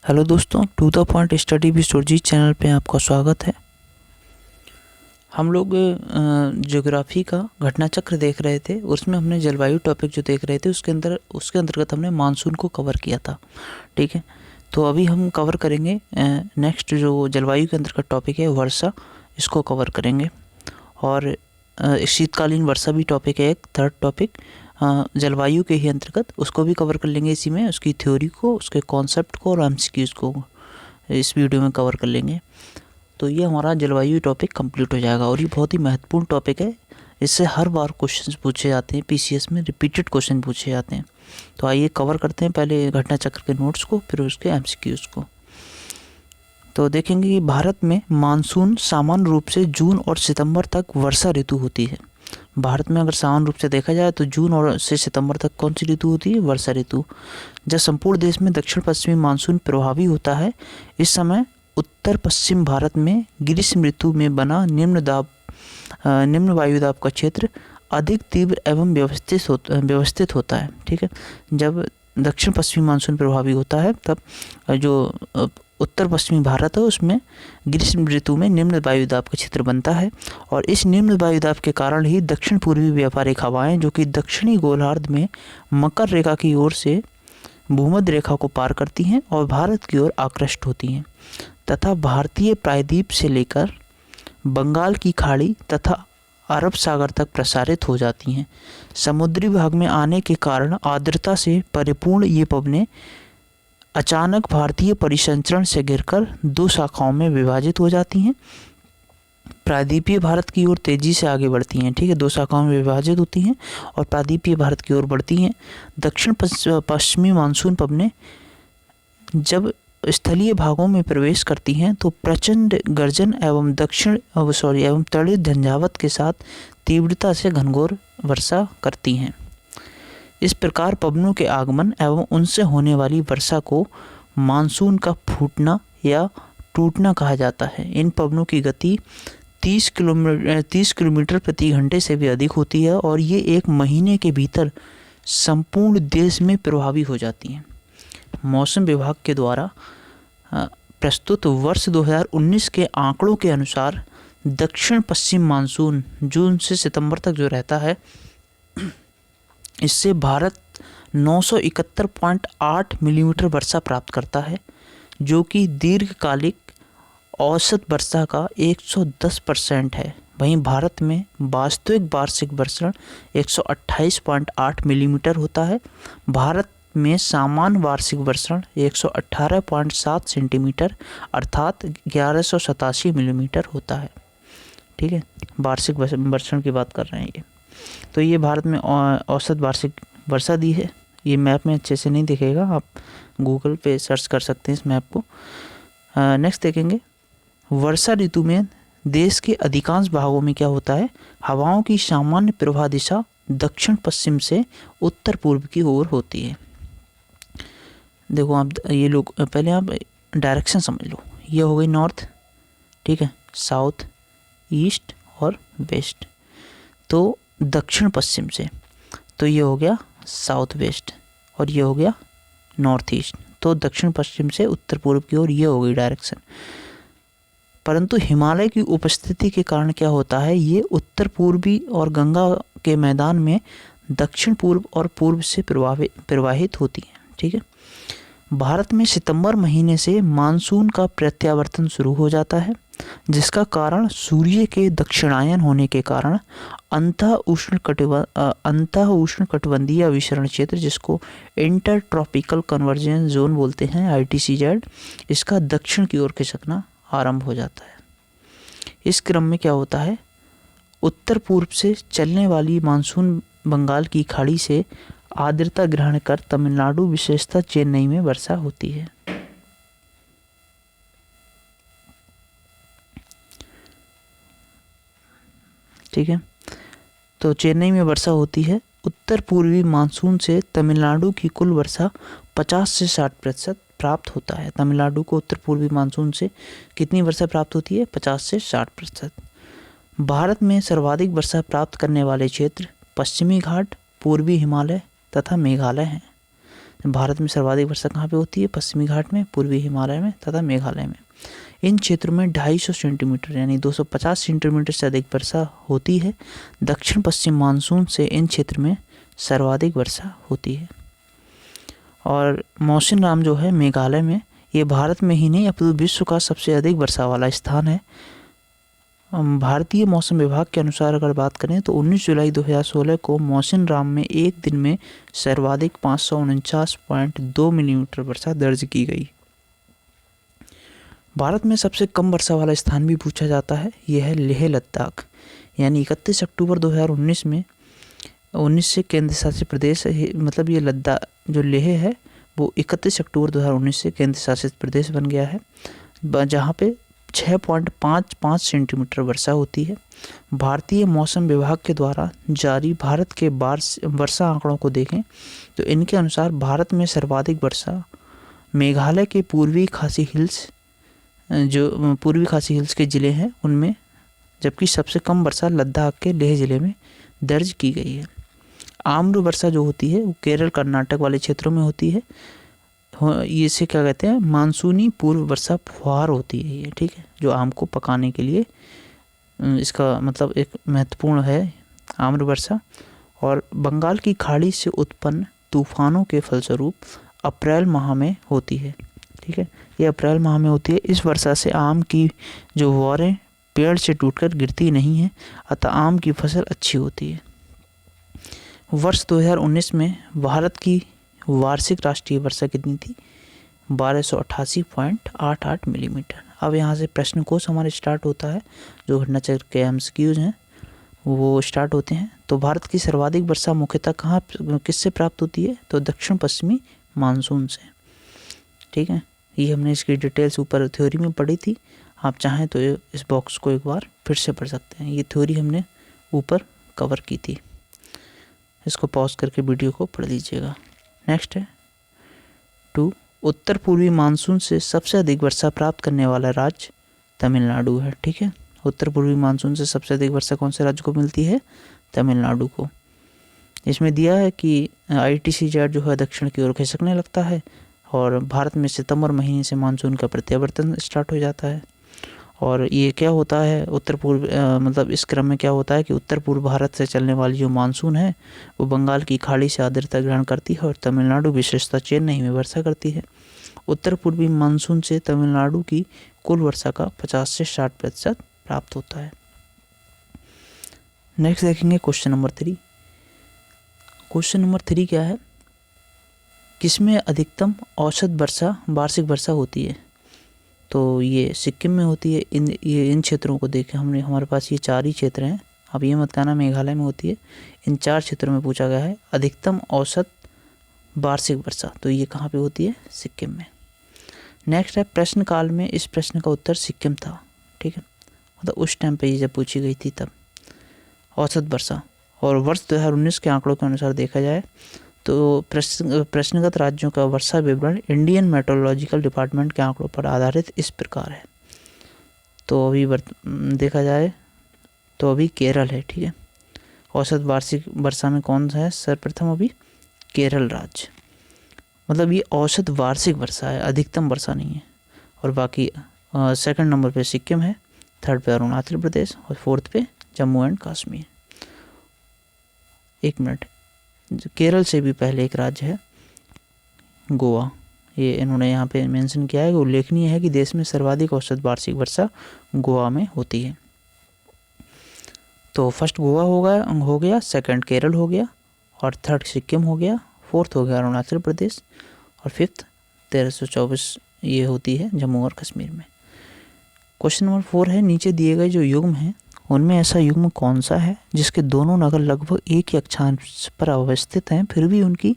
Hello दोस्तों, to the point study with Surjeet channel पे आपका स्वागत है। हम लोग ज्योग्राफी का घटना चक्र देख रहे थे। उसमें हमने जलवायु टॉपिक जो देख रहे थे उसके अंतर्गत हमने मानसून को कवर किया था। ठीक है, तो अभी हम कवर करेंगे नेक्स्ट जो जलवायु के अंतर्गत टॉपिक है वर्षा, इसको कवर करेंगे। और शीतकालीन वर्षा भी टॉपिक है, एक थर्ड टॉपिक जलवायु के ही अंतर्गत, उसको भी कवर कर लेंगे इसी में। उसकी थ्योरी को, उसके कॉन्सेप्ट को और एमसीक्यूज़ को इस वीडियो में कवर कर लेंगे। तो ये हमारा जलवायु टॉपिक कंप्लीट हो जाएगा। और ये बहुत ही महत्वपूर्ण टॉपिक है, इससे हर बार क्वेश्चंस पूछे जाते हैं, पीसीएस में रिपीटेड क्वेश्चन पूछे जाते हैं। तो आइए कवर करते हैं पहले घटना चक्र के नोट्स को, फिर उसके एमसीक्यूज़ को। तो देखेंगे कि भारत में मानसून सामान्य रूप से जून और सितंबर तक वर्षा ऋतु होती है। भारत में अगर सामान्य रूप से देखा जाए तो जून और से सितंबर तक कौन सी ऋतु होती है? वर्षा ऋतु। जब संपूर्ण देश में दक्षिण पश्चिमी मानसून प्रभावी होता है, इस समय उत्तर पश्चिम भारत में ग्रीष्म ऋतु में बना निम्न वायुदाब का क्षेत्र अधिक तीव्र एवं व्यवस्थित होता है। ठीक है, जब दक्षिण पश्चिमी मानसून प्रभावी होता है तब जो उत्तर पश्चिमी भारत है उसमें ग्रीष्म ऋतु में निम्न वायुदाब का क्षेत्र बनता है। और इस निम्न वायुदाब के कारण ही दक्षिण पूर्वी व्यापारिक हवाएं, जो कि दक्षिणी गोलार्ध में मकर रेखा की ओर से भूमध्य रेखा को पार करती हैं और भारत की ओर आकृष्ट होती हैं तथा भारतीय प्रायद्वीप से लेकर बंगाल की खाड़ी तथा अरब सागर तक प्रसारित हो जाती हैं। समुद्री भाग में आने के कारण आर्द्रता से परिपूर्ण ये पवनें अचानक भारतीय परिसंचरण से गिरकर दो शाखाओं में विभाजित हो जाती हैं। प्रायद्वीपीय भारत की ओर तेजी से आगे बढ़ती हैं। ठीक है, दो शाखाओं में विभाजित होती हैं और प्रायद्वीपीय भारत की ओर बढ़ती हैं। दक्षिण पश्चिमी मानसून पवनें जब स्थलीय भागों में प्रवेश करती हैं तो प्रचंड गर्जन एवं एवं त्वरित झंझावात के साथ तीव्रता से घनघोर वर्षा करती हैं। इस प्रकार पवनों के आगमन एवं उनसे होने वाली वर्षा को मानसून का फूटना या टूटना कहा जाता है। इन पवनों की गति 30 किलोमीटर प्रति घंटे से भी अधिक होती है और ये एक महीने के भीतर संपूर्ण देश में प्रभावी हो जाती हैं। मौसम विभाग के द्वारा प्रस्तुत वर्ष 2019 के आंकड़ों के अनुसार दक्षिण पश्चिम मानसून जून से सितंबर तक जो रहता है, इससे भारत 971.8 मिलीमीटर वर्षा प्राप्त करता है, जो कि दीर्घकालिक औसत वर्षा का 110% है। वहीं भारत में वास्तविक वार्षिक वर्षण 128.8 मिलीमीटर होता है। भारत में सामान्य वार्षिक वर्षण 118.7 सेंटीमीटर अर्थात 1187 मिलीमीटर होता है। ठीक है, वार्षिक वर्षण की बात कर रहे हैं ये। तो ये भारत में औसत वार्षिक वर्षा दी है। ये मैप में अच्छे से नहीं दिखेगा, आप गूगल पे सर्च कर सकते हैं इस मैप को। नेक्स्ट देखेंगे, वर्षा ऋतु में देश के अधिकांश भागों में क्या होता है? हवाओं की सामान्य प्रवाह दिशा दक्षिण पश्चिम से उत्तर पूर्व की ओर होती है। देखो आप ये लोग पहले आप डायरेक्शन समझ लो। ये हो गई नॉर्थ, ठीक है, साउथ, ईस्ट और वेस्ट। तो दक्षिण पश्चिम से, तो ये हो गया साउथ वेस्ट और ये हो गया नॉर्थ ईस्ट। तो दक्षिण पश्चिम से उत्तर पूर्व की ओर ये हो गई डायरेक्शन। परंतु हिमालय की उपस्थिति के कारण क्या होता है, ये उत्तर पूर्वी और गंगा के मैदान में दक्षिण पूर्व और पूर्व से प्रवाहित होती हैं। ठीक है, भारत में सितंबर महीने से मानसून का प्रत्यावर्तन शुरू हो जाता है, जिसका कारण सूर्य के दक्षिणायन होने के कारण अंतः उष्णकटिबंधीय विसरण क्षेत्र, जिसको इंटर ट्रॉपिकल कन्वर्जेंस जोन बोलते हैं, ITCZ, इसका दक्षिण की ओर खिसकना आरंभ हो जाता है। इस क्रम में क्या होता है, उत्तर पूर्व से चलने वाली मानसून बंगाल की खाड़ी से आर्द्रता ग्रहण कर तमिलनाडु, विशेषतः चेन्नई में वर्षा होती है। ठीक है, तो चेन्नई में वर्षा होती है। उत्तर पूर्वी मानसून से तमिलनाडु की कुल वर्षा 50 से 60% प्राप्त होता है। तमिलनाडु को उत्तर पूर्वी मानसून से कितनी वर्षा प्राप्त होती है? 50 से 60%। भारत में सर्वाधिक वर्षा प्राप्त करने वाले क्षेत्र पश्चिमी घाट, पूर्वी हिमालय तथा मेघालय हैं। भारत में सर्वाधिक वर्षा कहाँ पे होती है? पश्चिमी घाट में, पूर्वी हिमालय में तथा मेघालय में। इन क्षेत्रों में 250 सेंटीमीटर यानी 250 सेंटीमीटर से अधिक वर्षा होती है। दक्षिण पश्चिम मानसून से इन क्षेत्र में सर्वाधिक वर्षा होती है। और मौसिनराम जो है मेघालय में, ये भारत में ही नहीं अपितु विश्व का सबसे अधिक वर्षा वाला स्थान है। भारतीय मौसम विभाग के अनुसार अगर बात करें तो 19 जुलाई 2016 को मौसिनराम में एक दिन में सर्वाधिक 549.2 मिलीमीटर वर्षा दर्ज की गई। भारत में सबसे कम वर्षा वाला स्थान भी पूछा जाता है, यह है लेह लद्दाख। यानी 31 अक्टूबर 2019 में 19 से केंद्र शासित प्रदेश मतलब ये लद्दाख जो लेह है वो 31 अक्टूबर 2019 से केंद्र शासित प्रदेश बन गया है, जहाँ पे 6.55 सेंटीमीटर वर्षा होती है। भारतीय मौसम विभाग के द्वारा जारी भारत के वर्षा आंकड़ों को देखें तो इनके अनुसार भारत में सर्वाधिक वर्षा मेघालय के पूर्वी खासी हिल्स के ज़िले हैं उनमें, जबकि सबसे कम वर्षा लद्दाख के लेह ज़िले में दर्ज की गई है। आम्र वर्षा जो होती है वो केरल कर्नाटक वाले क्षेत्रों में होती है। इसे क्या कहते हैं? मानसूनी पूर्व वर्षा फुहार होती है ये, ठीक है, जो आम को पकाने के लिए इसका मतलब एक महत्वपूर्ण है आम्र वर्षा। और बंगाल की खाड़ी से उत्पन्न तूफानों के फलस्वरूप अप्रैल माह में होती है, ठीक है, ये अप्रैल माह में होती है। इस वर्षा से आम की जो वोरें पेड़ से टूटकर गिरती नहीं है, अतः आम की फसल अच्छी होती है। वर्ष 2019 में भारत की वार्षिक राष्ट्रीय वर्षा कितनी थी? 1288.88 मिलीमीटर। अब यहाँ से प्रश्न कोश हमारे स्टार्ट होता है, जो घटना चक्र के एमसीक्यूज हैं वो स्टार्ट होते हैं। तो भारत की सर्वाधिक वर्षा मुख्यतः किससे प्राप्त होती है? तो दक्षिण पश्चिमी मानसून से, ठीक है। ये हमने इसकी डिटेल्स ऊपर थ्योरी में पढ़ी थी, आप चाहें तो इस बॉक्स को एक बार फिर से पढ़ सकते हैं। ये थ्योरी हमने ऊपर कवर की थी, इसको पॉज करके वीडियो को पढ़ लीजिएगा। नेक्स्ट है 2, उत्तर पूर्वी मानसून से सबसे अधिक वर्षा प्राप्त करने वाला राज्य तमिलनाडु है, ठीक है। उत्तर पूर्वी मानसून से सबसे अधिक वर्षा कौन से राज्य को मिलती है? तमिलनाडु को। इसमें दिया है कि ITCZ जो है दक्षिण की ओर खिसकने लगता है और भारत में सितंबर महीने से मानसून का प्रत्यावर्तन स्टार्ट हो जाता है। और ये क्या होता है उत्तर पूर्व मतलब इस क्रम में क्या होता है कि उत्तर पूर्व भारत से चलने वाली जो मानसून है वो बंगाल की खाड़ी से आर्द्रता ग्रहण करती है और तमिलनाडु विशेषतः चेन्नई में वर्षा करती है। उत्तर पूर्वी मानसून से तमिलनाडु की कुल वर्षा का 50 से 60% प्राप्त होता है। नेक्स्ट देखेंगे क्वेश्चन नंबर 3। क्वेश्चन नंबर 3 क्या है? किसमें अधिकतम औसत वर्षा वार्षिक वर्षा होती है? तो ये सिक्किम में होती है। इन क्षेत्रों को देखें हमने, हमारे पास ये 4 ही क्षेत्र हैं, अब ये मत कहना मेघालय में होती है। इन 4 क्षेत्रों में पूछा गया है अधिकतम औसत वार्षिक वर्षा, तो ये कहाँ पे होती है? सिक्किम में। नेक्स्ट है प्रश्न काल में इस प्रश्न का उत्तर सिक्किम था, ठीक है, मतलब उस टाइम पे ये जब पूछी गई थी तब औसत वर्षा। और वर्ष 2019 के आंकड़ों के अनुसार देखा जाए तो प्रश्नगत राज्यों का वर्षा विवरण इंडियन मेट्रोलॉजिकल डिपार्टमेंट के आंकड़ों पर आधारित इस प्रकार है। तो अभी देखा जाए तो अभी केरल है, ठीक है। औसत वार्षिक वर्षा में कौन सा है सर्वप्रथम? अभी केरल राज्य, मतलब ये औसत वार्षिक वर्षा है, अधिकतम वर्षा नहीं है। और बाकी सेकंड नंबर पे सिक्किम है, थर्ड पे अरुणाचल प्रदेश और फोर्थ पे जम्मू एंड कश्मीर। एक मिनट, केरल से भी पहले एक राज्य है गोवा, ये इन्होंने यहाँ पे मेंशन किया है। उल्लेखनीय है कि देश में सर्वाधिक औसत वार्षिक वर्षा गोवा में होती है। तो फर्स्ट गोवा हो गया, सेकंड केरल हो गया और थर्ड सिक्किम हो गया, फोर्थ हो गया अरुणाचल प्रदेश और फिफ्थ 1324 ये होती है जम्मू और कश्मीर में। क्वेश्चन नंबर 4 है नीचे दिए गए जो युग्म हैं उनमें ऐसा युग्म कौन सा है जिसके दोनों नगर लगभग एक ही अक्षांश पर अवस्थित हैं फिर भी उनकी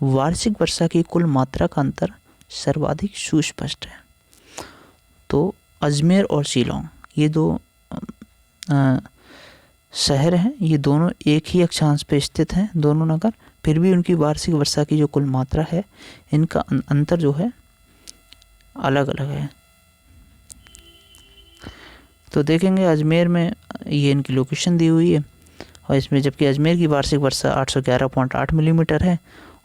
वार्षिक वर्षा की कुल मात्रा का अंतर सर्वाधिक सुस्पष्ट है? तो अजमेर और शिलोंग ये 2 शहर हैं, ये दोनों एक ही अक्षांश पे स्थित हैं दोनों नगर, फिर भी उनकी वार्षिक वर्षा की जो कुल मात्रा है इनका अंतर जो है अलग अलग है। तो देखेंगे अजमेर में ये इनकी लोकेशन दी हुई है और इसमें जबकि अजमेर की वार्षिक वर्षा 811.8 मिलीमीटर है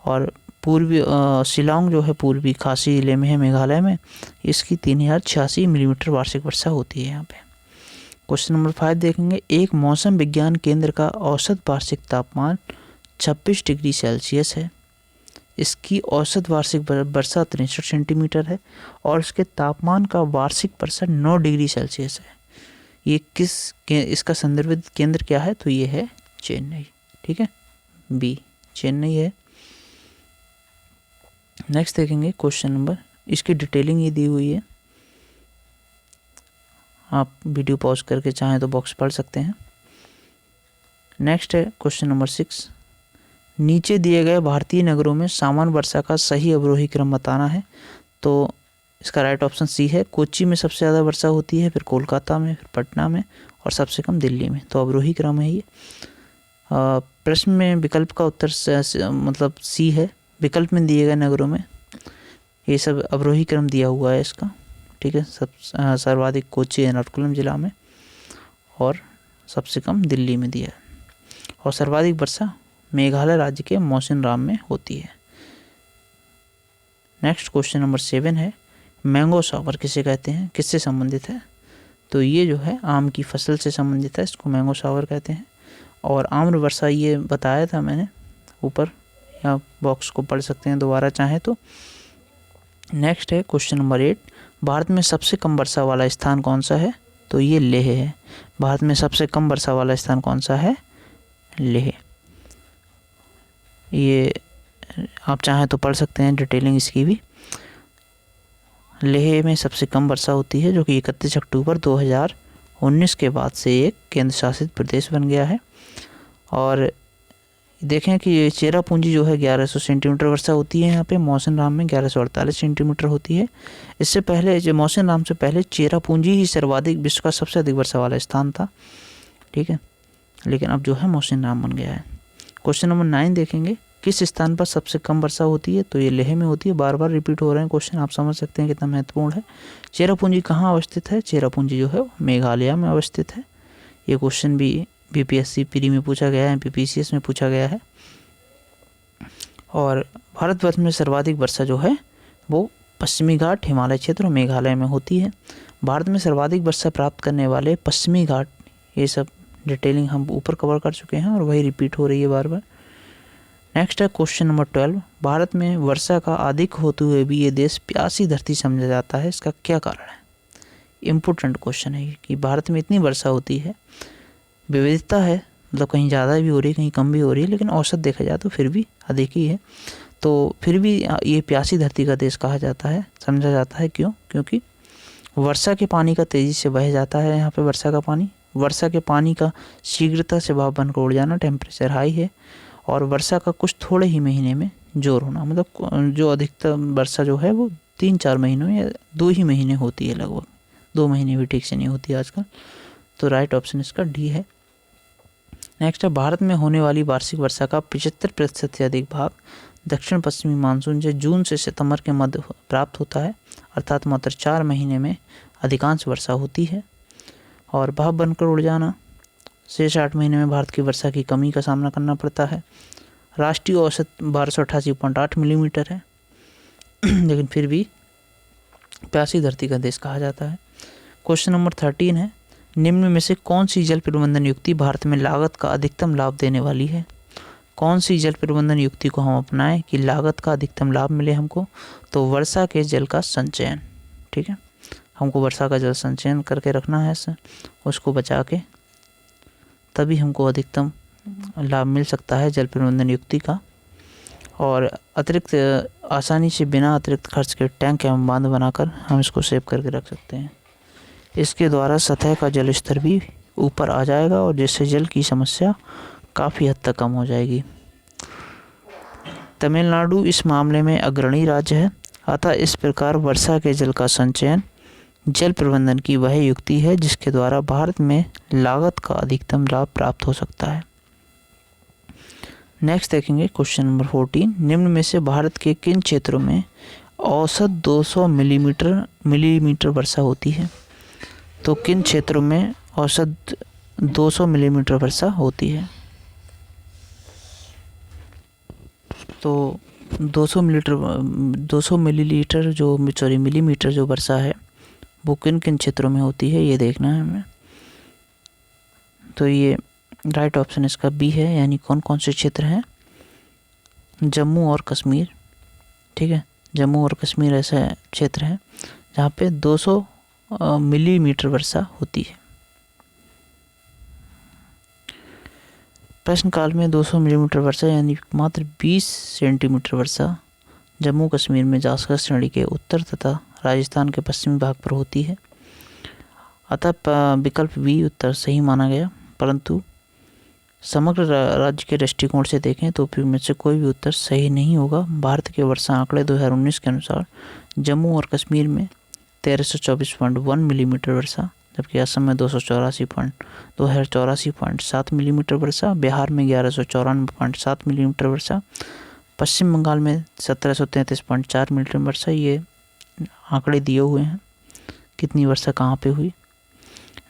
और पूर्वी शिलांग जो है पूर्वी खासी जिले में है मेघालय में, इसकी 3086 मिलीमीटर वार्षिक वर्षा होती है यहाँ पे। क्वेश्चन नंबर 5 देखेंगे, एक मौसम विज्ञान केंद्र का औसत वार्षिक तापमान 26 डिग्री सेल्सियस है, इसकी औसत वार्षिक वर्षा 63 सेंटीमीटर है और इसके तापमान का वार्षिक वर्षा 9 डिग्री सेल्सियस है। ये इसका संदर्भित केंद्र क्या है, तो ये है चेन्नई। ठीक है, बी चेन्नई है। नेक्स्ट देखेंगे क्वेश्चन नंबर, इसकी डिटेलिंग ये दी हुई है, आप वीडियो पॉज करके चाहें तो बॉक्स पढ़ सकते हैं। नेक्स्ट है क्वेश्चन नंबर 6, नीचे दिए गए भारतीय नगरों में सामान्य वर्षा का सही अवरोही क्रम बताना है। तो इसका राइट ऑप्शन सी है, कोच्चि में सबसे ज़्यादा वर्षा होती है, फिर कोलकाता में, फिर पटना में और सबसे कम दिल्ली में। तो अवरोही क्रम है ये। प्रश्न में विकल्प का उत्तर मतलब सी है, विकल्प में दिए गए नगरों में ये सब अवरोही क्रम दिया हुआ है इसका। ठीक है, सर्वाधिक कोच्चि एर्नाकुलम जिला में और सबसे कम दिल्ली में दिया है और सर्वाधिक वर्षा मेघालय राज्य के मौसिनराम में होती है। नेक्स्ट क्वेश्चन नंबर 7 है, मैंगो शावर किसे कहते हैं, किससे संबंधित है। तो ये जो है आम की फसल से संबंधित है, इसको मैंगो शावर कहते हैं। और आम्र वर्षा ये बताया था मैंने ऊपर, या बॉक्स को पढ़ सकते हैं दोबारा चाहें तो। नेक्स्ट है क्वेश्चन नंबर 8, भारत में सबसे कम वर्षा वाला स्थान कौन सा है। तो ये लेह है। भारत में सबसे कम वर्षा वाला स्थान कौन सा है, लेह। ये आप चाहें तो पढ़ सकते हैं डिटेलिंग इसकी भी। लेह में सबसे कम वर्षा होती है, जो कि 31 अक्टूबर 2019 के बाद से एक केंद्र शासित प्रदेश बन गया है। और देखें कि ये चेरापूंजी जो है 1100 सेंटीमीटर वर्षा होती है यहाँ पे, मौसिनराम में 1148 सेंटीमीटर होती है। इससे पहले जो मौसिनराम से पहले चेरापूंजी ही सर्वाधिक विश्व का सबसे अधिक वर्षा वाला स्थान था। ठीक है, लेकिन अब जो है मौसिनराम बन गया है। क्वेश्चन नंबर 9 देखेंगे, किस स्थान पर सबसे कम वर्षा होती है। तो ये लेह में होती है। बार बार रिपीट हो रहे हैं क्वेश्चन, आप समझ सकते हैं कितना महत्वपूर्ण है। चेरापूंजी कहाँ अवस्थित है, चेरापूंजी जो है मेघालय में अवस्थित है। ये क्वेश्चन भी बीपीएससी प्री में पूछा गया है, बीपीसीएस में पूछा गया है। और भारतवर्ष में सर्वाधिक वर्षा जो है वो पश्चिमी घाट, हिमालय क्षेत्र और मेघालय में होती है। भारत में सर्वाधिक वर्षा प्राप्त करने वाले पश्चिमी घाट, ये सब डिटेलिंग हम ऊपर कवर कर चुके हैं और वही रिपीट हो रही है बार बार। नेक्स्ट है क्वेश्चन नंबर 12, भारत में वर्षा का अधिक होते हुए भी ये देश प्यासी धरती समझा जाता है, इसका क्या कारण है। इम्पोर्टेंट क्वेश्चन है कि भारत में इतनी वर्षा होती है, विविधता है, मतलब कहीं ज़्यादा भी हो रही है, कहीं कम भी हो रही है, लेकिन औसत देखा जाए तो फिर भी अधिक ही है। तो फिर भी ये प्यासी धरती का देश कहा जाता है, समझा जाता है। क्यों? क्योंकि वर्षा के पानी का तेज़ी से बह जाता है यहाँ पे। वर्षा के पानी का शीघ्रता से भाप बनकर उड़ जाना, टेम्परेचर हाई है। और वर्षा का कुछ थोड़े ही महीने में जोर होना, मतलब जो अधिकतम वर्षा जो है वो 3-4 महीनों या 2 ही महीने होती है, लगभग 2 महीने भी ठीक से नहीं होती आजकल। तो राइट ऑप्शन इसका डी है। नेक्स्ट है, भारत में होने वाली वार्षिक वर्षा का 75% से अधिक भाग दक्षिण पश्चिमी मानसून से जून से सितंबर के मध्य प्राप्त होता है, अर्थात मात्र 4 महीने में अधिकांश वर्षा होती है। और भाप बनकर उड़ जाना, 6-8 महीने में भारत की वर्षा की कमी का सामना करना पड़ता है। राष्ट्रीय औसत 1288.8 मिलीमीटर है, लेकिन फिर भी प्यासी धरती का देश कहा जाता है। क्वेश्चन नंबर 13 है, निम्न में से कौन सी जल प्रबंधन युक्ति भारत में लागत का अधिकतम लाभ देने वाली है। कौन सी जल प्रबंधन युक्ति को हम अपनाएं कि लागत का अधिकतम लाभ मिले हमको। तो वर्षा के जल का संचयन। ठीक है, हमको वर्षा का जल संचयन करके रखना है, उसको बचा के, तभी हमको अधिकतम लाभ मिल सकता है जल प्रबंधन युक्ति का। और अतिरिक्त आसानी से बिना अतिरिक्त खर्च के टैंक एवं बांध बनाकर हम इसको सेव करके रख सकते हैं। इसके द्वारा सतह का जल स्तर भी ऊपर आ जाएगा और जिससे जल की समस्या काफ़ी हद तक कम हो जाएगी। तमिलनाडु इस मामले में अग्रणी राज्य है, अतः इस प्रकार वर्षा के जल का संचयन जल प्रबंधन की वह युक्ति है जिसके द्वारा भारत में लागत का अधिकतम लाभ प्राप्त हो सकता है। नेक्स्ट देखेंगे क्वेश्चन नंबर 14, निम्न में से भारत के किन क्षेत्रों में औसत 200 मिलीमीटर वर्षा होती है। तो किन क्षेत्रों में औसत 200 मिलीमीटर वर्षा होती है। तो 200 मिलीलीटर मिलीमीटर जो वर्षा है वो किन किन क्षेत्रों में होती है, ये देखना है हमें। तो ये राइट ऑप्शन इसका बी है, यानी कौन कौन से क्षेत्र हैं, जम्मू और कश्मीर। ठीक है, जम्मू और कश्मीर ऐसा क्षेत्र है जहाँ पे 200 मिलीमीटर वर्षा होती है। प्रश्नकाल में 200 मिलीमीटर वर्षा यानी मात्र 20 सेंटीमीटर वर्षा जम्मू कश्मीर में जास्कर श्रेणी के उत्तर तथा राजस्थान के पश्चिमी भाग पर होती है। अतः विकल्प बी उत्तर सही माना गया, परंतु समग्र राज्य के दृष्टिकोण से देखें तो फिर में से कोई भी उत्तर सही नहीं होगा। भारत के वर्षा आंकड़े 2019 के अनुसार जम्मू और कश्मीर में 1324.1 मिलीमीटर वर्षा, जबकि असम में 284.7 मिलीमीटर वर्षा, बिहार में 1194.7 मिलीमीटर वर्षा, पश्चिम बंगाल में 1733.4 मिलीमीटर वर्षा। ये आंकड़े दिए हुए हैं कितनी वर्षा कहाँ पे हुई।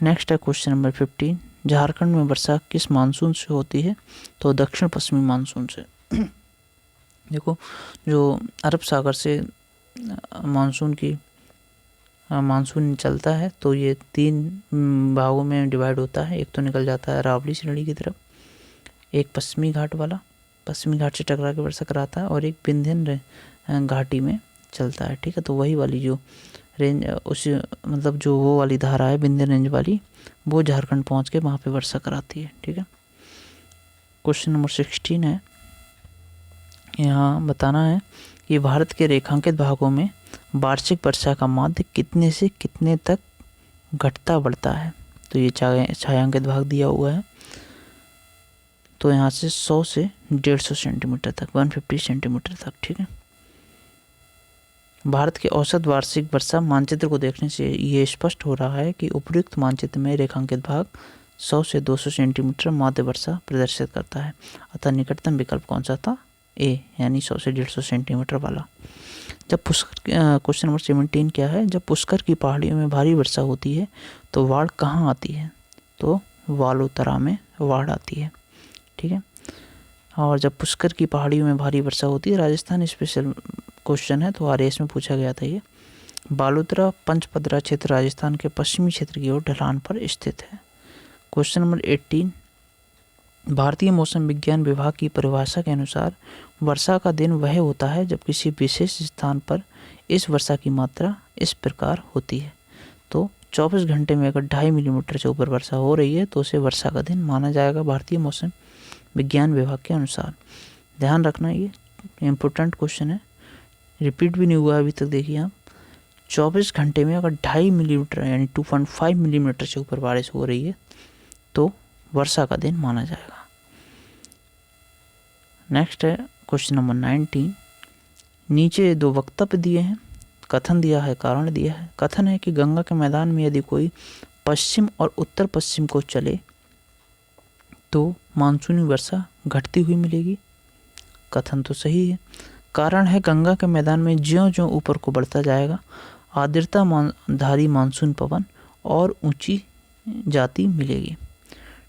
नेक्स्ट है क्वेश्चन नंबर 15, झारखंड में वर्षा किस मानसून से होती है, तो दक्षिण पश्चिमी मानसून से। देखो, जो अरब सागर से मानसून चलता है तो ये 3 भागों में डिवाइड होता है। एक तो निकल जाता है अरावली श्रेणी की तरफ, एक पश्चिमी घाट वाला, पश्चिमी घाट से टकरा के वर्षा कराता है, और एक विंध्य घाटी में चलता है। ठीक है, तो वही वाली जो रेंज उसी मतलब जो वो वाली धारा है विंध्य रेंज वाली, वो झारखंड पहुंच के वहाँ पे वर्षा कराती है। ठीक है, क्वेश्चन नंबर 16 है, यहाँ बताना है कि भारत के रेखांकित भागों में वार्षिक वर्षा का माध्य कितने से कितने तक घटता बढ़ता है। तो ये छायांकित भाग दिया हुआ है, तो यहाँ से 100 से 150 सेंटीमीटर तक, 150 सेंटीमीटर तक। ठीक है, भारत के औसत वार्षिक वर्षा मानचित्र को देखने से ये स्पष्ट हो रहा है कि उपयुक्त मानचित्र में रेखांकित भाग 100 से 200 सेंटीमीटर माध्य वर्षा प्रदर्शित करता है। अतः निकटतम विकल्प कौन सा था, ए, यानी 100 से 150 सेंटीमीटर वाला। जब पुष्कर, क्वेश्चन नंबर 17 क्या है, जब पुष्कर की पहाड़ियों में भारी वर्षा होती है तो बाढ़ कहाँ आती है, तो वालोतरा में बाढ़ आती है। ठीक है, और जब पुष्कर की पहाड़ियों में भारी वर्षा होती है, राजस्थान स्पेशल क्वेश्चन है, तो आरएएस में पूछा गया था ये। बालोतरा पंचपदरा क्षेत्र राजस्थान के पश्चिमी क्षेत्र की ओर ढलान पर स्थित है। क्वेश्चन नंबर 18, भारतीय मौसम विज्ञान विभाग की परिभाषा के अनुसार वर्षा का दिन वह होता है जब किसी विशेष स्थान पर इस वर्षा की मात्रा इस प्रकार होती है। तो 24 घंटे में अगर 2.5 मिलीमीटर से ऊपर वर्षा हो रही है तो उसे वर्षा का दिन माना जाएगा भारतीय मौसम विज्ञान विभाग के अनुसार। ध्यान रखना, ये इम्पोर्टेंट क्वेश्चन है, रिपीट भी नहीं हुआ अभी तक। देखिए आप, 24 घंटे में अगर 2.5 मिलीमीटर यानी 2.5 मिलीमीटर से ऊपर बारिश हो रही है तो वर्षा का दिन माना जाएगा। नेक्स्ट है क्वेश्चन नंबर 19, नीचे 2 वक्तव्य दिए हैं, कथन दिया है, कारण दिया है। कथन है कि गंगा के मैदान में यदि कोई पश्चिम और उत्तर पश्चिम को चले तो मानसूनी वर्षा घटती हुई मिलेगी। कथन तो सही है। कारण है गंगा के मैदान में ज्यों-ज्यों ऊपर को बढ़ता जाएगा आर्द्रता धारी मानसून पवन और ऊंची जाती मिलेगी।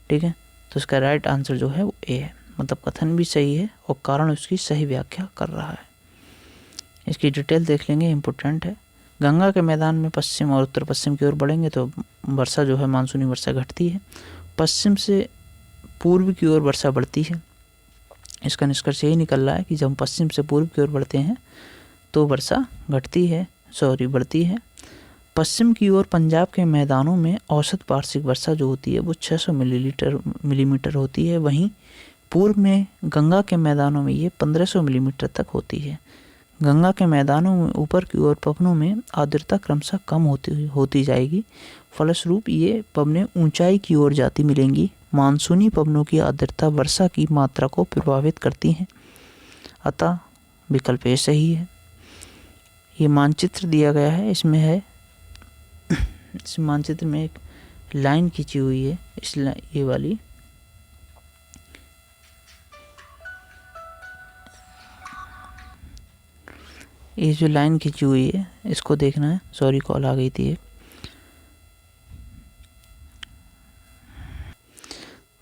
ठीक है, तो इसका राइट आंसर जो है वो ए है, मतलब कथन भी सही है और कारण उसकी सही व्याख्या कर रहा है। इसकी डिटेल देख लेंगे, इम्पोर्टेंट है। गंगा के मैदान में पश्चिम और उत्तर पश्चिम की ओर बढ़ेंगे तो वर्षा जो है मानसूनी वर्षा घटती है, पश्चिम से पूर्व की ओर वर्षा बढ़ती है। इसका निष्कर्ष यही निकल रहा है कि जब हम पश्चिम से पूर्व की ओर बढ़ते हैं तो वर्षा बढ़ती है। पश्चिम की ओर पंजाब के मैदानों में औसत वार्षिक वर्षा जो होती है वो 600 मिलीमीटर होती है, वहीं पूर्व में गंगा के मैदानों में ये 1500 मिलीमीटर तक होती है। गंगा के मैदानों में ऊपर की ओर पवनों में आर्द्रता क्रमशः कम होती जाएगी, फलस्वरूप ये पवनें ऊंचाई की ओर जाती मिलेंगी। मानसूनी पवनों की आर्द्रता वर्षा की मात्रा को प्रभावित करती हैं, अतः विकल्प ए सही है। ये मानचित्र दिया गया है, इसमें है, इस मानचित्र में एक लाइन खींची हुई है, ये वाली, ये जो लाइन खींची हुई है इसको देखना है। सॉरी, कॉल आ गई थी।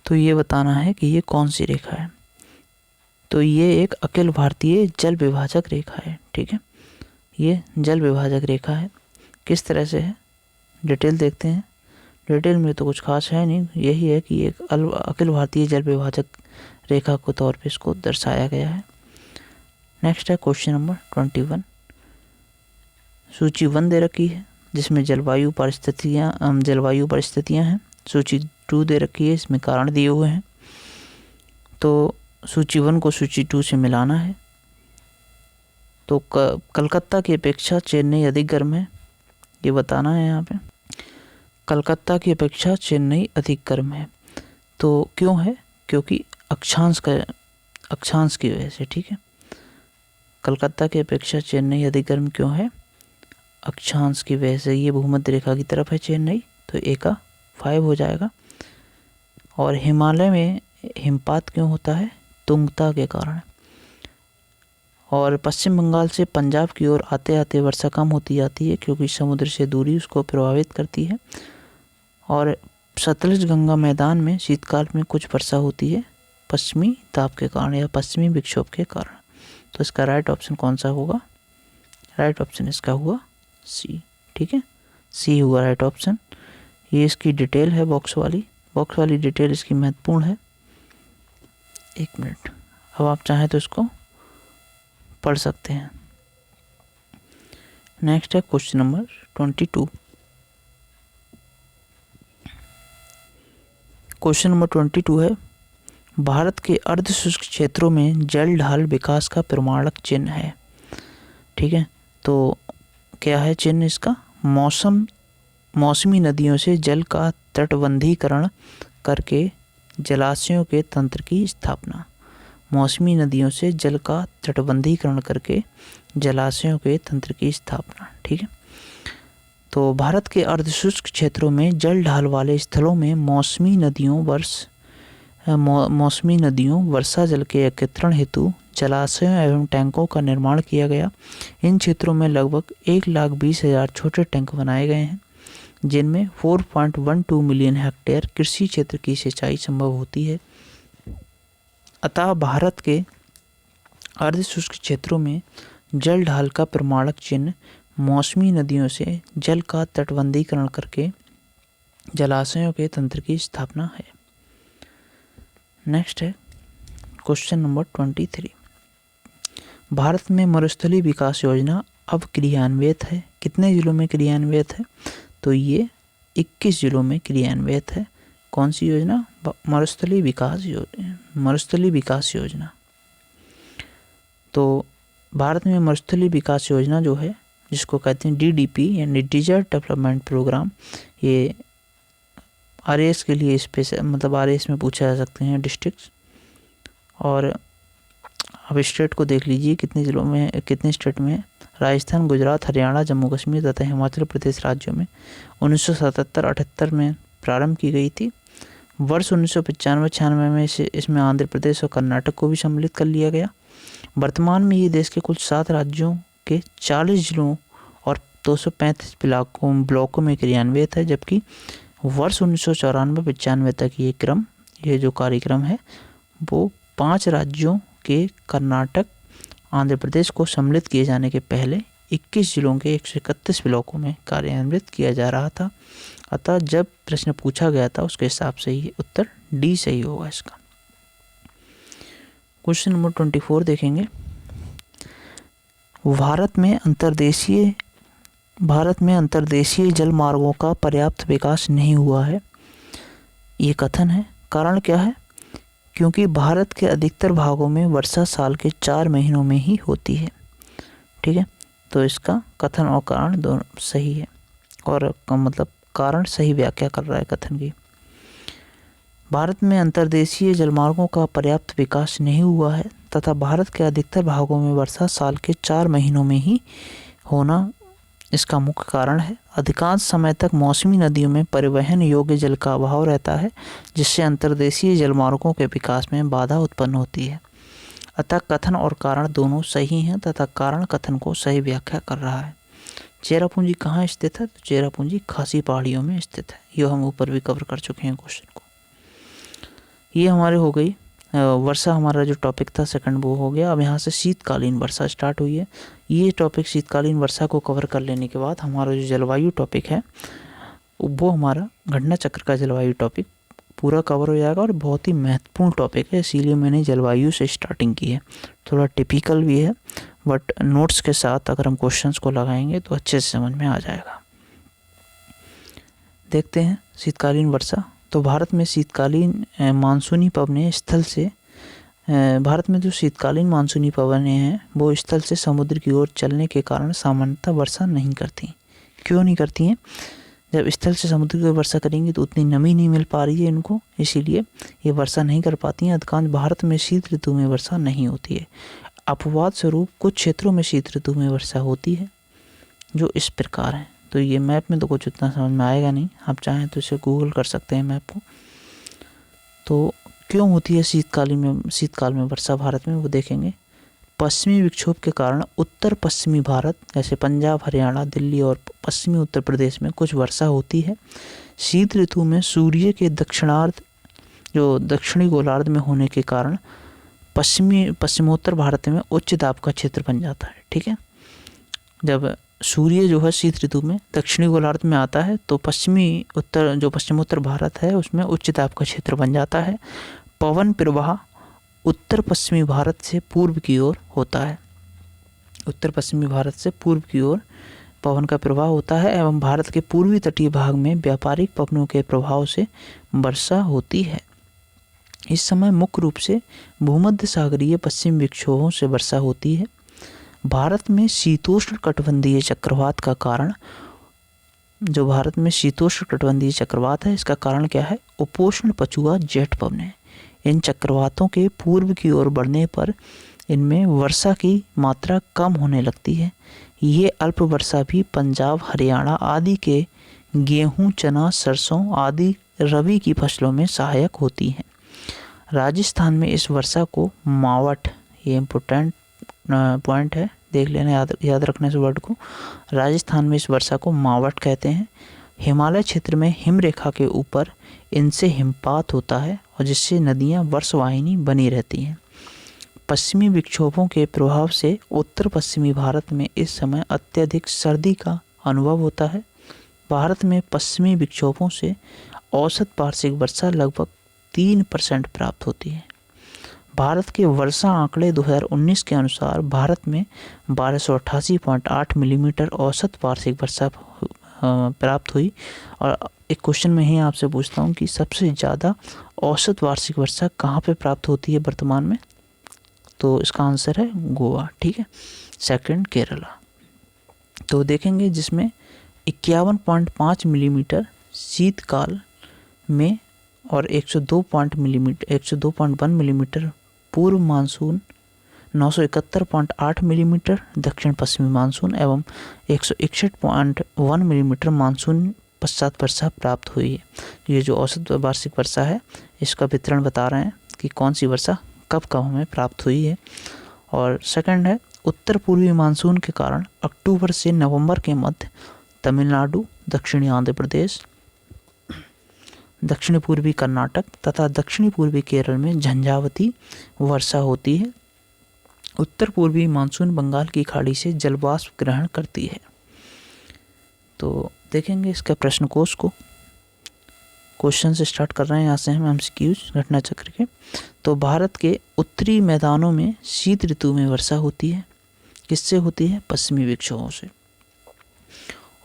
तो ये बताना है कि ये कौन सी रेखा है। तो ये एक अखिल भारतीय जल विभाजक रेखा है। ठीक है, ये जल विभाजक रेखा है। किस तरह से है डिटेल देखते हैं। डिटेल में तो कुछ खास है नहीं, यही है कि एक अखिल भारतीय जल विभाजक रेखा के तौर पे इसको दर्शाया गया है। नेक्स्ट है क्वेश्चन नंबर 21। सूची 1 दे रखी है जिसमें जलवायु परिस्थितियाँ हैं। सूची 2 दे रखी है, इसमें कारण दिए हुए हैं। तो सूची 1 को सूची 2 से मिलाना है। तो कलकत्ता की अपेक्षा चेन्नई अधिक गर्म है, ये बताना है यहाँ पे। कलकत्ता की अपेक्षा चेन्नई अधिक गर्म है। तो क्यों है? क्योंकि अक्षांश की वजह से। ठीक है, कलकत्ता की अपेक्षा चेन्नई अधिक गर्म क्यों है? अक्षांश की वजह से। ये भूमध्य रेखा की तरफ है चेन्नई, तो ए का 5 हो जाएगा। और हिमालय में हिमपात क्यों होता है? तुंगता के कारण। और पश्चिम बंगाल से पंजाब की ओर आते आते वर्षा कम होती जाती है क्योंकि समुद्र से दूरी उसको प्रभावित करती है। और सतलज गंगा मैदान में शीतकाल में कुछ वर्षा होती है पश्चिमी दाब के कारण या पश्चिमी विक्षोभ के कारण। तो इसका राइट ऑप्शन कौन सा होगा? राइट ऑप्शन इसका हुआ सी। ठीक है, सी हुआ राइट ऑप्शन। ये इसकी डिटेल है बॉक्स वाली डिटेल इसकी महत्वपूर्ण है। 1 मिनट, अब आप चाहें तो इसको पढ़ सकते हैं। नेक्स्ट है क्वेश्चन नंबर 22। क्वेश्चन नंबर 22 है, भारत के अर्ध शुष्क क्षेत्रों में जल ढाल विकास का प्रमाणक चिन्ह है। ठीक है, तो क्या है चिन्ह इसका? मौसमी नदियों से जल का तटबंधीकरण करके जलाशयों के तंत्र की स्थापना। मौसमी नदियों से जल का तटबंधीकरण करके जलाशयों के तंत्र की स्थापना। ठीक है, तो भारत के अर्धशुष्क क्षेत्रों में जल ढाल वाले स्थलों में मौसमी नदियों वर्षा जल के एकत्रीकरण हेतु जलाशयों एवं टैंकों का निर्माण किया गया। इन क्षेत्रों में लगभग 1,20,000 छोटे टैंक बनाए गए हैं जिनमें 4.12 मिलियन हेक्टेयर कृषि क्षेत्र की सिंचाई संभव होती है। अतः भारत के अर्धशुष्क क्षेत्रों में जल ढाल का प्रमाणक चिन्ह मौसमी नदियों से जल का तटबंधीकरण करके जलाशयों के तंत्र की स्थापना है। नेक्स्ट है क्वेश्चन नंबर 23। भारत में मरुस्थलीय विकास योजना अब क्रियान्वित है। कितने जिलों में क्रियान्वित है? तो ये 21 जिलों में क्रियान्वित है। कौन सी योजना? मरुस्थलीय विकास योजना। तो भारत में मरुस्थलीय विकास योजना जो है, जिसको कहते हैं DDP यानी डिजर्ट डेवलपमेंट प्रोग्राम, ये RAS के लिए स्पेशल, मतलब RAS में पूछा जा सकते हैं डिस्ट्रिक्ट्स। और अब स्टेट को देख लीजिए कितने जिलों में, कितने स्टेट में? राजस्थान, गुजरात, हरियाणा, जम्मू कश्मीर तथा हिमाचल प्रदेश राज्यों में 1977-78 में प्रारंभ की गई थी। वर्ष 1995-96 में इसमें आंध्र प्रदेश और कर्नाटक को भी सम्मिलित कर लिया गया। वर्तमान में ये देश के कुल 7 राज्यों के 40 जिलों और 235 ब्लॉकों में क्रियान्वित है, जबकि वर्ष 1994-95 तक ये जो कार्यक्रम है वो 5 राज्यों के कर्नाटक, आंध्र प्रदेश को सम्मिलित किए जाने के पहले 21 जिलों के 131 ब्लॉकों में कार्यान्वित किया जा रहा था। अतः जब प्रश्न पूछा गया था उसके हिसाब से ही उत्तर डी सही होगा इसका। क्वेश्चन नंबर 24 देखेंगे। भारत में अंतर्देशीय जल मार्गों का पर्याप्त विकास नहीं हुआ है, ये कथन है। कारण क्या है? क्योंकि भारत के अधिकतर भागों में वर्षा साल के 4 महीनों में ही होती है। ठीक है, तो इसका कथन और कारण दोनों सही है, और मतलब कारण सही व्याख्या कर रहा है कथन की। भारत में अंतर्देशीय जलमार्गों का पर्याप्त विकास नहीं हुआ है तथा भारत के अधिकतर भागों में वर्षा साल के 4 महीनों में ही होना इसका मुख्य कारण है। अधिकांश समय तक मौसमी नदियों में परिवहन योग्य जल का अभाव रहता है, जिससे अंतर्देशीय जलमार्गों के विकास में बाधा उत्पन्न होती है। अतः कथन और कारण दोनों सही हैं तथा कारण कथन को सही व्याख्या कर रहा है। चेरापूंजी कहाँ स्थित है? तो चेरापूंजी खासी पहाड़ियों में स्थित है। ये हम ऊपर भी कवर कर चुके हैं क्वेश्चन को। ये हमारे हो गई वर्षा हमारा जो टॉपिक था सेकंड वो हो गया। अब यहाँ से शीतकालीन वर्षा स्टार्ट हुई है। ये टॉपिक शीतकालीन वर्षा को कवर कर लेने के बाद हमारा जो जलवायु टॉपिक है वो हमारा घटना चक्र का जलवायु टॉपिक पूरा कवर हो जाएगा और बहुत ही महत्वपूर्ण टॉपिक है, इसीलिए मैंने जलवायु से स्टार्टिंग की है। थोड़ा टिपिकल भी है बट नोट्स के साथ अगर हम क्वेश्चंस को लगाएंगे तो अच्छे से समझ में आ जाएगा। देखते हैं शीतकालीन वर्षा। तो भारत में शीतकालीन मानसूनी पवनें स्थल से भारत में जो शीतकालीन मानसूनी पवनें हैं वो स्थल से समुद्र की ओर चलने के कारण सामान्यतः वर्षा नहीं करती। क्यों नहीं करती हैं? जब स्थल से समुद्र की ओर वर्षा करेंगी तो उतनी नमी नहीं मिल पा रही है इनको, इसीलिए ये वर्षा नहीं कर पाती हैं। अधिकांश भारत में शीत ऋतु में वर्षा नहीं होती है। अपवाद स्वरूप कुछ क्षेत्रों में शीत ऋतु में वर्षा होती है जो इस प्रकार है। तो ये मैप में तो कुछ उतना समझ में आएगा नहीं, आप चाहें तो इसे गूगल कर सकते हैं मैप को। तो क्यों होती है शीतकाल में वर्षा भारत में, वो देखेंगे। पश्चिमी विक्षोभ के कारण उत्तर पश्चिमी भारत जैसे पंजाब, हरियाणा, दिल्ली और पश्चिमी उत्तर प्रदेश में कुछ वर्षा होती है। शीत ऋतु में सूर्य के दक्षिणार्ध जो दक्षिणी गोलार्ध में होने के कारण पश्चिमोत्तर भारत में उच्च दाब का क्षेत्र बन जाता है। ठीक है, जब सूर्य जो है शीत ऋतु में दक्षिणी गोलार्ध में आता है तो पश्चिमोत्तर भारत है उसमें उच्च दाब का क्षेत्र बन जाता है। पवन प्रवाह उत्तर पश्चिमी भारत से पूर्व की ओर होता है। उत्तर पश्चिमी भारत से पूर्व की ओर पवन का प्रवाह होता है एवं भारत के पूर्वी तटीय भाग में व्यापारिक पवनों के प्रभाव से वर्षा होती है। इस समय मुख्य रूप से भूमध्य सागरीय पश्चिम विक्षोभों से वर्षा होती है। भारत में शीतोष्ण कटिबंधीय चक्रवात का कारण जो भारत में शीतोष्ण कटिबंधीय चक्रवात है इसका कारण क्या है? उपोष्ण पछुआ जेट पवनें। इन चक्रवातों के पूर्व की ओर बढ़ने पर इनमें वर्षा की मात्रा कम होने लगती है। ये अल्प वर्षा भी पंजाब, हरियाणा आदि के गेहूं, चना, सरसों आदि रबी की फसलों में सहायक होती हैं। राजस्थान में इस वर्षा को मावठ, ये इम्पोर्टेंट पॉइंट है, देख लेना, याद रखने से वर्ड को। राजस्थान में इस वर्षा को मावठ कहते हैं। हिमालय क्षेत्र में हिमरेखा के ऊपर इनसे हिमपात होता है और जिससे नदियाँ वर्षवाहिनी बनी रहती हैं। पश्चिमी विक्षोभों के प्रभाव से उत्तर पश्चिमी भारत में इस समय अत्यधिक सर्दी का अनुभव होता है। भारत में पश्चिमी विक्षोभों से औसत वार्षिक वर्षा लगभग 3% प्राप्त होती है। भारत के वर्षा आंकड़े 2019 के अनुसार भारत में 1288.8 मिलीमीटर औसत वार्षिक वर्षा प्राप्त हुई। और एक क्वेश्चन में ही आपसे पूछता हूँ कि सबसे ज़्यादा औसत वार्षिक वर्षा कहाँ पे प्राप्त होती है वर्तमान में? तो इसका आंसर है गोवा। ठीक है, सेकंड केरला। तो देखेंगे जिसमें 51.5 मिलीमीटर शीतकाल में और 102.1 मिलीमीटर पूर्व मानसून, 971.8 मिलीमीटर दक्षिण पश्चिमी मानसून एवं 161.1 मिलीमीटर मानसून पश्चात वर्षा प्राप्त हुई है। ये जो औसत वार्षिक वर्षा है इसका वितरण बता रहे हैं कि कौन सी वर्षा कब कब हमें प्राप्त हुई है। और सेकंड है उत्तर पूर्वी मानसून के कारण अक्टूबर से नवंबर के मध्य तमिलनाडु, दक्षिणी आंध्र प्रदेश, दक्षिणी पूर्वी कर्नाटक तथा दक्षिणी पूर्वी केरल में झंझावती वर्षा होती है। उत्तर पूर्वी मानसून बंगाल की खाड़ी से जलवाष्प ग्रहण करती है। तो देखेंगे इसका प्रश्न कोश को। क्वेश्चन से स्टार्ट कर रहे हैं, यहाँ से हम एमसीक्यूज घटना चक्र के। तो भारत के उत्तरी मैदानों में शीत ऋतु में वर्षा होती है। किससे होती है? पश्चिमी विक्षोभों से।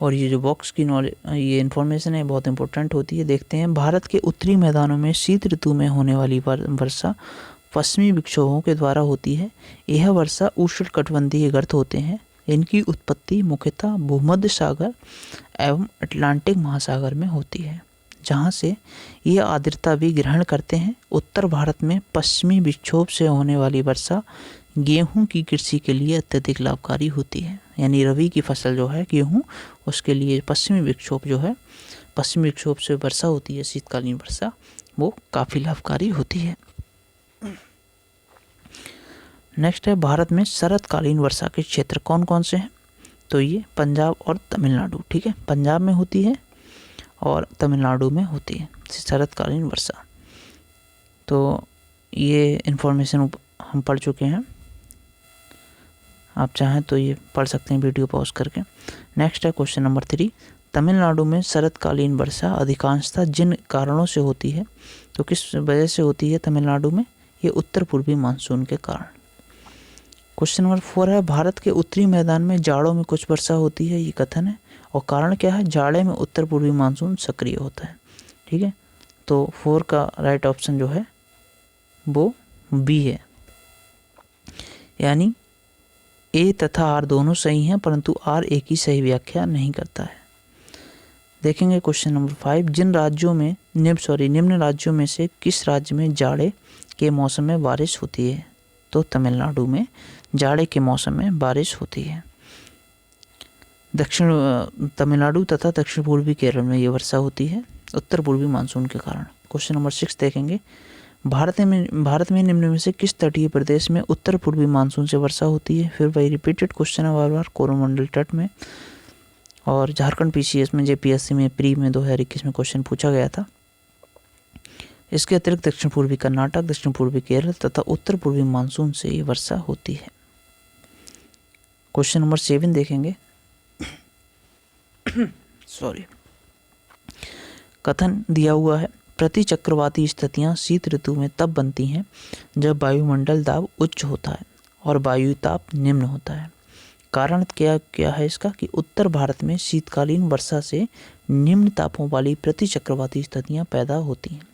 और ये जो बॉक्स की ये इन्फॉर्मेशन है बहुत इंपॉर्टेंट होती है। देखते हैं, भारत के उत्तरी मैदानों में शीत ऋतु में होने वाली वर्षा पश्चिमी विक्षोभों के द्वारा होती है। यह वर्षा उष्णकटिबंधीय गर्त होते हैं। इनकी उत्पत्ति मुख्यतः भूमध्य सागर एवं अटलांटिक महासागर में होती है, जहाँ से ये आर्द्रता भी ग्रहण करते हैं। उत्तर भारत में पश्चिमी विक्षोभ से होने वाली वर्षा गेहूं की कृषि के लिए अत्यधिक लाभकारी होती है। यानी रबी की फसल जो है गेहूं, उसके लिए पश्चिमी विक्षोभ से वर्षा होती है, शीतकालीन वर्षा, वो काफ़ी लाभकारी होती है। नेक्स्ट है, भारत में शरतकालीन वर्षा के क्षेत्र कौन कौन से हैं? तो ये पंजाब और तमिलनाडु। ठीक है, पंजाब में होती है और तमिलनाडु में होती है शरतकालीन वर्षा। तो ये इन्फॉर्मेशन हम पढ़ चुके हैं, आप चाहें तो ये पढ़ सकते हैं वीडियो पॉज करके। नेक्स्ट है क्वेश्चन नंबर 3, तमिलनाडु में शरतकालीन वर्षा अधिकांशतः जिन कारणों से होती है, तो किस वजह से होती है तमिलनाडु में? ये उत्तर पूर्वी मानसून के कारण। क्वेश्चन नंबर 4 है, भारत के उत्तरी मैदान में जाड़ों में कुछ वर्षा होती है, ये कथन है, और कारण क्या है? जाड़े में उत्तर पूर्वी मानसून सक्रिय होता है। ठीक है, तो 4 का राइट ऑप्शन जो है वो बी है, यानी ए तथा आर दोनों सही हैं, परंतु आर ए की सही व्याख्या नहीं करता है। देखेंगे क्वेश्चन नंबर 5, जिन राज्यों में निम्न राज्यों में से किस राज्य में जाड़े के मौसम में बारिश होती है? तो तमिलनाडु में जाड़े के मौसम में बारिश होती है। दक्षिण तमिलनाडु तथा दक्षिण पूर्वी केरल में ये वर्षा होती है उत्तर पूर्वी मानसून के कारण। क्वेश्चन नंबर 6 देखेंगे, भारत में निम्न में से किस तटीय प्रदेश में उत्तर पूर्वी मानसून से वर्षा होती है? फिर वही रिपीटेड क्वेश्चन है बार कोरोमंडल तट में, और झारखंड पीसीएस में जेपीएससी में प्री में 2021 में क्वेश्चन पूछा गया था। इसके अतिरिक्त दक्षिण पूर्वी कर्नाटक, दक्षिण पूर्वी केरल तथा उत्तर पूर्वी मानसून से ये वर्षा होती है। क्वेश्चन नंबर 7 देखेंगे सॉरी, कथन दिया हुआ है, प्रति चक्रवाती स्थितियां शीत ऋतु में तब बनती हैं जब वायुमंडल दाब उच्च होता है और वायु ताप निम्न होता है। कारण क्या है इसका? कि उत्तर भारत में शीतकालीन वर्षा से निम्न तापों वाली प्रति चक्रवाती स्थितियां पैदा होती हैं।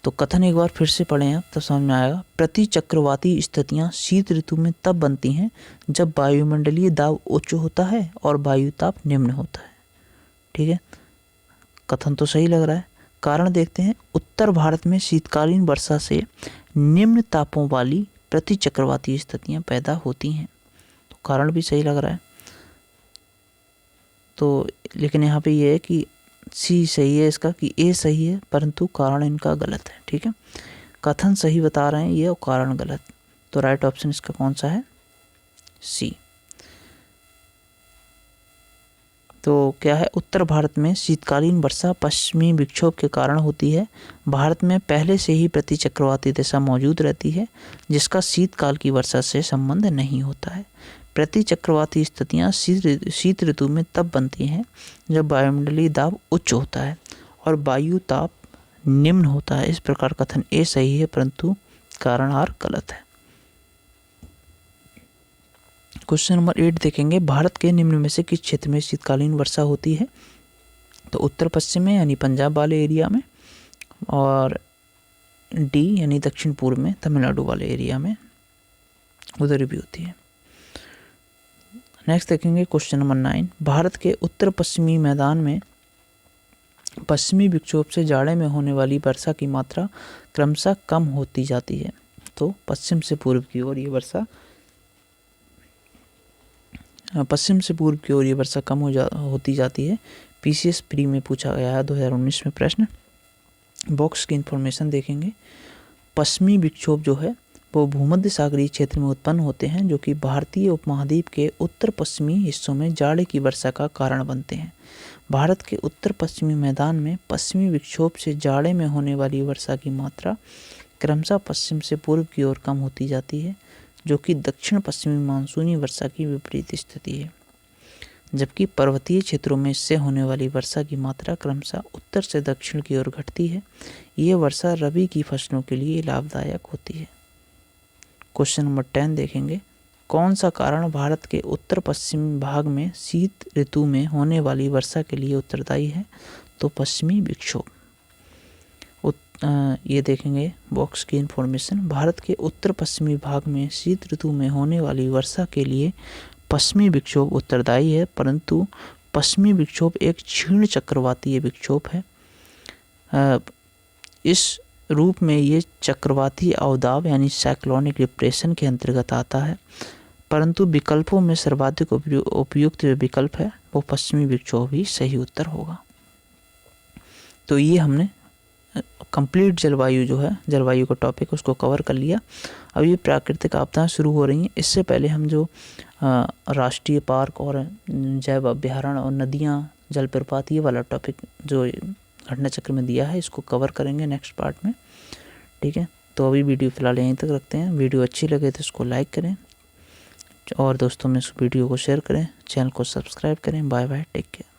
तो कथन एक बार फिर से पढ़ें आप तब समझ में आएगा। प्रति चक्रवाती स्थितियां शीत ऋतु में तब बनती हैं जब वायुमंडलीय दाब उच्च होता है और वायु ताप निम्न होता है। ठीक है, कथन तो सही लग रहा है। कारण देखते हैं, उत्तर भारत में शीतकालीन वर्षा से निम्न तापों वाली प्रति चक्रवाती स्थितियां पैदा होती हैं, तो कारण भी सही लग रहा है। तो लेकिन यहाँ पे ये है कि सी सही है इसका, कि ए सही है, परंतु कारण इनका गलत है। ठीक है, कथन सही बता रहे हैं ये और कारण गलत, तो राइट ऑप्शन इसका कौन सा है? सी। तो क्या है? उत्तर भारत में शीतकालीन वर्षा पश्चिमी विक्षोभ के कारण होती है। भारत में पहले से ही प्रति चक्रवाती दिशा मौजूद रहती है, जिसका शीतकाल की वर्षा से संबंध नहीं होता है। प्रति चक्रवाती स्थितियां शीत ऋतु में तब बनती हैं जब वायुमंडलीय दाब उच्च होता है और वायु ताप निम्न होता है। इस प्रकार कथन ए सही है, परंतु कारण आर गलत है। क्वेश्चन नंबर 8 देखेंगे, भारत के निम्न में से किस क्षेत्र में शीतकालीन वर्षा होती है? तो उत्तर पश्चिम में यानी पंजाब वाले एरिया में, और डी यानी दक्षिण पूर्व में तमिलनाडु वाले एरिया में उधर भी होती है। नेक्स्ट देखेंगे क्वेश्चन नंबर 9, भारत के उत्तर पश्चिमी मैदान में पश्चिमी विक्षोभ से जाड़े में होने वाली वर्षा की मात्रा क्रमशः कम होती जाती है। तो पश्चिम से पूर्व की ओर ये वर्षा कम होती जाती है। पीसीएस प्री में पूछा गया है 2019 में प्रश्न। बॉक्स की इंफॉर्मेशन देखेंगे, पश्चिमी विक्षोभ जो है वो भूमध्य सागरीय क्षेत्र में उत्पन्न होते हैं, जो कि भारतीय उपमहाद्वीप के उत्तर पश्चिमी हिस्सों में जाड़े की वर्षा का कारण बनते हैं। भारत के उत्तर पश्चिमी मैदान में पश्चिमी विक्षोभ से जाड़े में होने वाली वर्षा की मात्रा क्रमशः पश्चिम से पूर्व की ओर कम होती जाती है, जो कि दक्षिण पश्चिमी मानसूनी वर्षा की विपरीत स्थिति है। जबकि पर्वतीय क्षेत्रों में इससे होने वाली वर्षा की मात्रा क्रमशः उत्तर से दक्षिण की ओर घटती है। ये वर्षा रबी की फसलों के लिए लाभदायक होती है। क्वेश्चन नंबर 10 देखेंगे, कौन सा कारण भारत के उत्तर पश्चिमी भाग में शीत ऋतु में होने वाली वर्षा के लिए उत्तरदायी है? तो पश्चिमी विक्षोभ। ये देखेंगे बॉक्स की इंफॉर्मेशन, भारत के उत्तर पश्चिमी भाग में शीत ऋतु में होने वाली वर्षा के लिए पश्चिमी विक्षोभ उत्तरदायी है, परंतु पश्चिमी विक्षोभ एक क्षीण चक्रवातीय विक्षोभ है। इस रूप में ये चक्रवाती अवदाब यानी साइक्लोनिक डिप्रेशन के अंतर्गत आता है, परंतु विकल्पों में सर्वाधिक उपयुक्त जो विकल्प है वो पश्चिमी विक्षोभ ही सही उत्तर होगा। तो ये हमने कंप्लीट जलवायु जो है, जलवायु का टॉपिक उसको कवर कर लिया। अब ये प्राकृतिक आपदाएं शुरू हो रही हैं, इससे पहले हम जो राष्ट्रीय पार्क और जैव अभ्यारण्य और नदियाँ, जलप्रपात, ये वाला टॉपिक जो घटना चक्र में दिया है इसको कवर करेंगे नेक्स्ट पार्ट में। ठीक है, तो अभी वीडियो फ़िलहाल यहीं तक रखते हैं। वीडियो अच्छी लगे तो इसको लाइक करें और दोस्तों में इस वीडियो को शेयर करें, चैनल को सब्सक्राइब करें। Bye bye, take care.